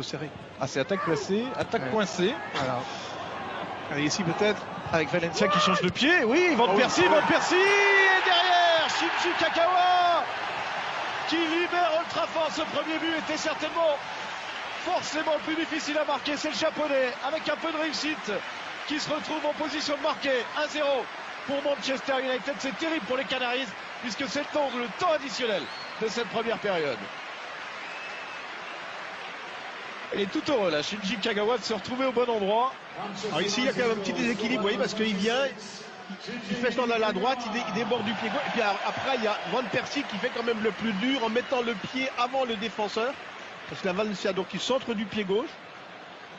serré. Ah, c'est attaque placée, attaque coincée. Voilà. Allez, ici peut-être. Avec Valencia qui change de pied. Oui, Van Persie, oui. Van Persie. Et derrière, Shinji Kagawa qui libère Old Trafford. Ce premier but était certainement forcément le plus difficile à marquer. C'est le Japonais avec un peu de réussite qui se retrouve en position de marquer. 1-0 pour Manchester United. C'est terrible pour les Canaries puisque c'est le temps additionnel de cette première période. Il est tout heureux là, Shinji Kagawa, de se retrouver au bon endroit. Alors ici, il y a quand même un petit déséquilibre, vous voyez, parce qu'il vient, il fait son à la droite, il déborde du pied gauche. Et puis après, il y a Van Persie qui fait quand même le plus dur en mettant le pied avant le défenseur. Parce que la Valencia, donc, il centre du pied gauche.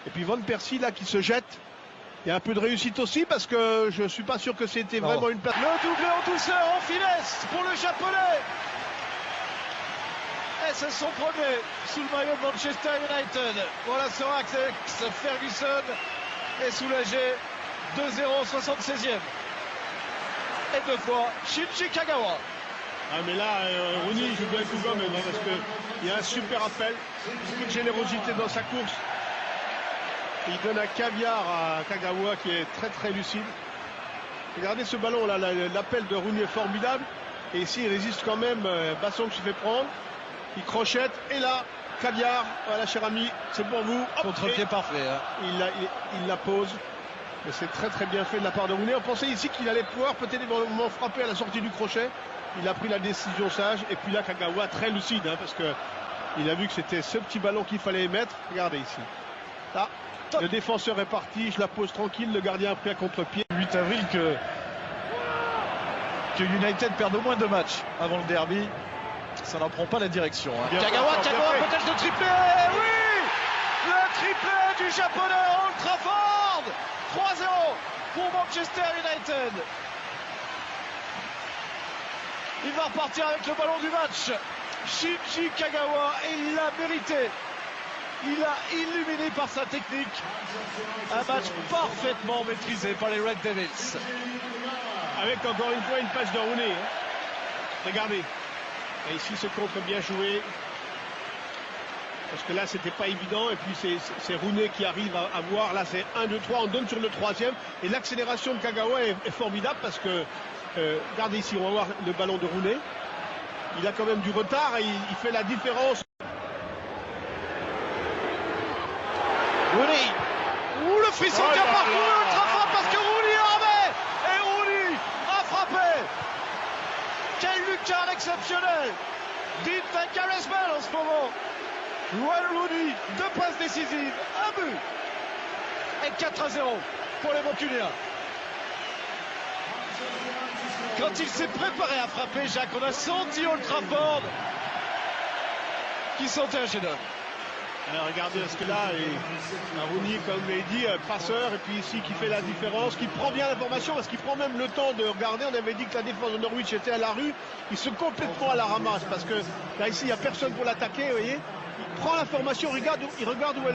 Et puis Van Persie, là, qui se jette. Il y a un peu de réussite aussi, parce que je ne suis pas sûr que c'était vraiment une place. Le doublé en douceur, en finesse pour le Japonais. Et c'est son premier sous le maillot de Manchester United. Voilà, Sorax Ferguson est soulagé. 2-0, 76e. Et deux fois, Shinji Kagawa. Ah mais là, Rooney joue bien tout quand même, hein, parce qu'il y a un super appel, beaucoup de générosité dans sa course. Il donne un caviar à Kagawa qui est très très lucide. Regardez ce ballon là, l'appel de Rooney est formidable. Et ici il résiste quand même, Bassong se fait prendre. Il crochette, et là, caviar, voilà cher ami, c'est pour vous. Contre-pied parfait. Hein. Il la pose. Mais c'est très très bien fait de la part de Rooney. On pensait ici qu'il allait pouvoir peut-être éventuellement frapper à la sortie du crochet. Il a pris la décision sage. Et puis là, Kagawa très lucide, hein, parce que il a vu que c'était ce petit ballon qu'il fallait mettre. Regardez ici. Là, le défenseur est parti, je la pose tranquille, le gardien a pris un contre-pied. 8 avril que United perde au moins 2 matchs avant le derby. Ça n'en prend pas la direction. Hein. Kagawa peut-être le triplé. Oui, le triplé du Japonais à Old Trafford. 3-0 pour Manchester United. Il va repartir avec le ballon du match. Shinji Kagawa, et il l'a mérité. Il a illuminé par sa technique. Un match parfaitement maîtrisé par les Red Devils. Avec encore une fois une passe de Rooney. Hein. Regardez. Et ici ce contre bien joué. Parce que là c'était pas évident. Et puis c'est Rooney qui arrive à voir. Là c'est 1, 2, 3. On donne sur le troisième. Et l'accélération de Kagawa est formidable. Parce que regardez ici, on va voir le ballon de Rooney. Il a quand même du retard et il fait la différence. Rooney. Ouh, le frisson qui a parcouru Old Trafford parce que Rooney en remet. Et Rooney a frappé. Quelle lucarne exceptionnelle. Dites un caress ball en ce moment. Wayne Rooney, 2 passes décisives, 1 but. Et 4-0 pour les Mancuniens. Quand il s'est préparé à frapper, Jacques, on a senti Old Trafford qui sentait un chef-d'œuvre. Alors regardez, parce que là, Rooney, comme je l'ai dit, passeur, et puis ici qui fait la différence, qui prend bien l'information, parce qu'il prend même le temps de regarder. On avait dit que la défense de Norwich était à la rue, il se complètement à la ramasse, parce que là ici, il n'y a personne pour l'attaquer, vous voyez. Il prend l'information, il regarde où elle